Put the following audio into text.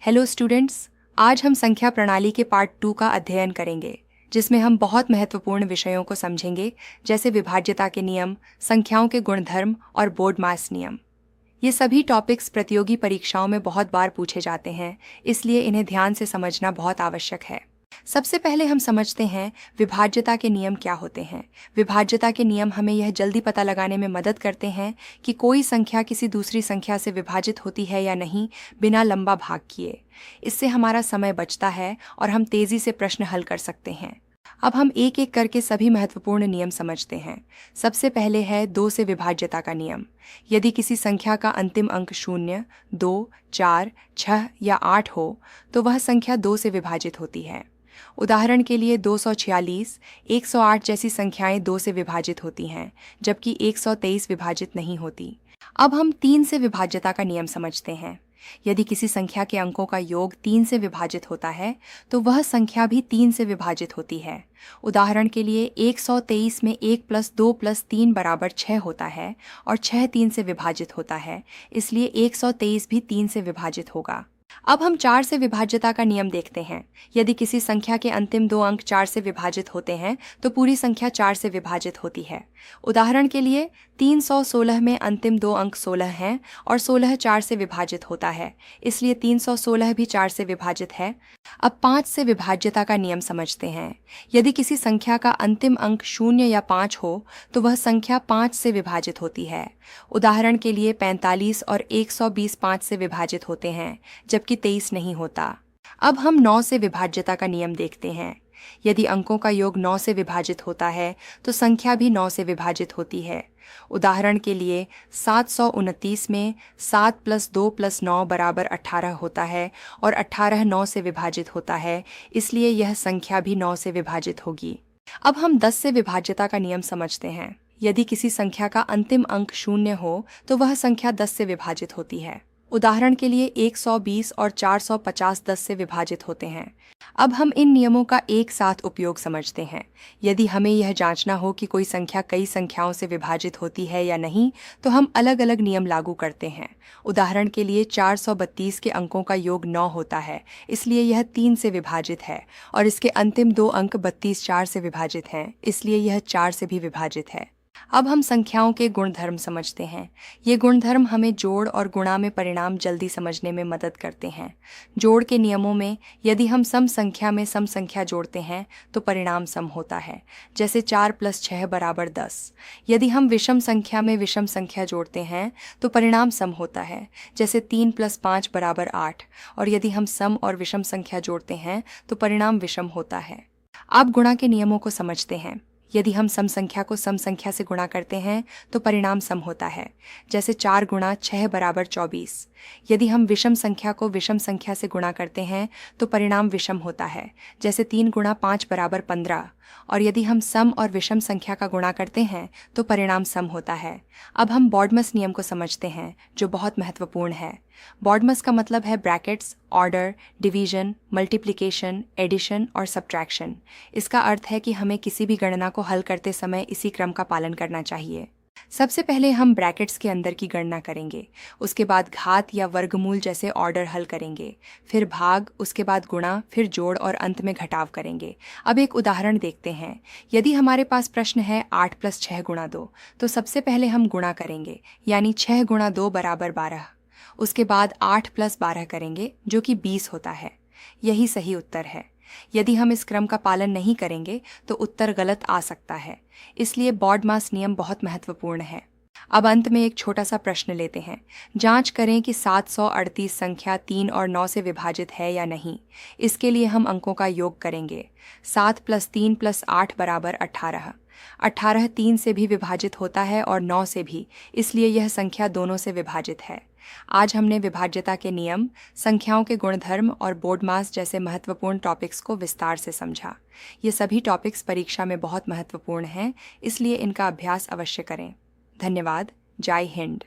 Hello students, आज हम संख्या प्रणाली के पार्ट 2 का अध्ययन करेंगे, जिसमें हम बहुत महत्वपूर्ण विषयों को समझेंगे, जैसे विभाज्यता के नियम, संख्याओं के गुणधर्म और बोर्डमास नियम। ये सभी टॉपिक्स प्रतियोगी परीक्षाओं में बहुत बार पूछे जाते हैं, इसलिए इन्हें ध्यान से समझना बहुत आवश्यक है। सबसे पहले हम समझते हैं विभाज्यता के नियम क्या होते हैं। विभाज्यता के नियम हमें यह जल्दी पता लगाने में मदद करते हैं कि कोई संख्या किसी दूसरी संख्या से विभाजित होती है या नहीं, बिना लंबा भाग किए। इससे हमारा समय बचता है और हम तेजी से प्रश्न हल कर सकते हैं। अब हम एक एक करके सभी महत्वपूर्ण नियम समझते हैं। सबसे पहले है 2 से विभाज्यता का नियम। यदि किसी संख्या का अंतिम अंक 0, 2, 4, 6 या 8 हो, तो वह संख्या 2 से विभाजित होती है। उदाहरण के लिए 246, 108 जैसी संख्याएं 2 से विभाजित होती हैं, जबकि 123 विभाजित नहीं होती। अब हम 3 से विभाज्यता का नियम समझते हैं। यदि किसी संख्या के अंकों का योग 3 से विभाजित होता है, तो वह संख्या भी 3 से विभाजित होती है। उदाहरण के लिए 123 में 1 + 2 + 3 = 6 होता है और 6 3 से विभाजित होता है, इसलिए 123 भी 3 से विभाजित होगा। अब हम 4 से विभाज्यता का नियम देखते हैं। यदि किसी संख्या के अंतिम 2 अंक 4 से विभाजित होते हैं, तो पूरी संख्या 4 से विभाजित होती है। उदाहरण के लिए 316 में अंतिम 2 अंक 16 हैं और 16 4 से विभाजित होता है, इसलिए 316 भी 4 से विभाजित है। अब 5 से विभाज्यता का नियम समझते हैं। यदि किसी संख्या का अंतिम अंक 0 या 5 हो, तो वह संख्या 5 से विभाजित होती है। उदाहरण के लिए 45 और 120 5 से विभाजित होते हैं, जबकि 23 नहीं होता। अब हम 9 से विभाज्यता का नियम देखते हैं। यदि अंकों का योग 9 से विभाजित होता है, तो संख्या भी 9 से विभाजित होती है। उदाहरण के लिए 729 में 7 + 2 + 9 = 18 होता है और 18 9 से विभाजित होता है, इसलिए यह संख्या भी 9 से विभाजित होगी। अब हम 10 से विभाज्यता का नियम समझते हैं। यदि किसी संख्या का अंतिम अंक 0 हो, तो वह संख्या 10 से विभाजित होती है। उदाहरण के लिए 120 और 450 10 से विभाजित होते हैं। अब हम इन नियमों का एक साथ उपयोग समझते हैं। यदि हमें यह जांचना हो कि कोई संख्या कई संख्याओं से विभाजित होती है या नहीं, तो हम अलग अलग नियम लागू करते हैं। उदाहरण के लिए 432 के अंकों का योग 9 होता है, इसलिए यह 3 से विभाजित है, और इसके अंतिम 2 अंक 32 4 से विभाजित हैं, इसलिए यह 4 से भी विभाजित है। अब हम संख्याओं के गुणधर्म समझते हैं। ये गुणधर्म हमें जोड़ और गुणा में परिणाम जल्दी समझने में मदद करते हैं। जोड़ के नियमों में यदि हम सम संख्या में सम संख्या जोड़ते हैं, तो परिणाम सम होता है, जैसे 4 + 6 = 10। यदि हम विषम संख्या में विषम संख्या जोड़ते हैं, तो परिणाम सम होता है, जैसे 3 + 5 = 8। और यदि हम सम और विषम संख्या जोड़ते हैं, तो परिणाम विषम होता है। अब गुणा के नियमों को समझते हैं। यदि हम सम संख्या को सम संख्या से गुणा करते हैं, तो परिणाम सम होता है, जैसे 4 × 6 = 24। यदि हम विषम संख्या को विषम संख्या से गुणा करते हैं, तो परिणाम विषम होता है, जैसे 3 × 5 = 15। और यदि हम सम और विषम संख्या का गुणा करते हैं, तो परिणाम सम होता है। अब हम बॉडमस नियम को समझते हैं, जो बहुत महत्वपूर्ण है। बॉडमस का मतलब है brackets, order, division, multiplication, addition और सब्ट्रैक्शन। इसका अर्थ है कि हमें किसी भी गणना को हल करते समय इसी क्रम का पालन करना चाहिए। सबसे पहले हम ब्रैकेट्स के अंदर की गणना करेंगे, उसके बाद घात या वर्गमूल जैसे ऑर्डर हल करेंगे, फिर भाग, उसके बाद गुणा, फिर जोड़ और अंत में घटाव करेंगे। अब एक उदाहरण देखते हैं। यदि हमारे पास प्रश्न है 8 + 6 × 2, तो सबसे पहले हम गुणा करेंगे, यानी 6 × 2 = 12। उसके बाद 8 + 12 करेंगे, जो कि 20 होता है। यही सही उत्तर है। यदि हम इस क्रम का पालन नहीं करेंगे, तो उत्तर गलत आ सकता है। इसलिए बॉडमास नियम बहुत महत्वपूर्ण है। अब अंत में एक छोटा सा प्रश्न लेते हैं। जांच करें कि 738 संख्या 3 और 9 से विभाजित है या नहीं। इसके लिए हम अंकों का योग करेंगे। 7 + 3 + 8 = 18। 18 3 से भी विभाजित होता है और 9 से भी, इसलिए यह संख्या दोनों से विभाजित है। आज हमने विभाज्यता के नियम, संख्याओं के गुणधर्म और बोर्डमास जैसे महत्वपूर्ण टॉपिक्स को विस्तार से समझा। ये सभी टॉपिक्स परीक्षा में बहुत महत्वपूर्ण हैं, इसलिए इनका अभ्यास अवश्य करें। धन्यवाद। जय हिंद।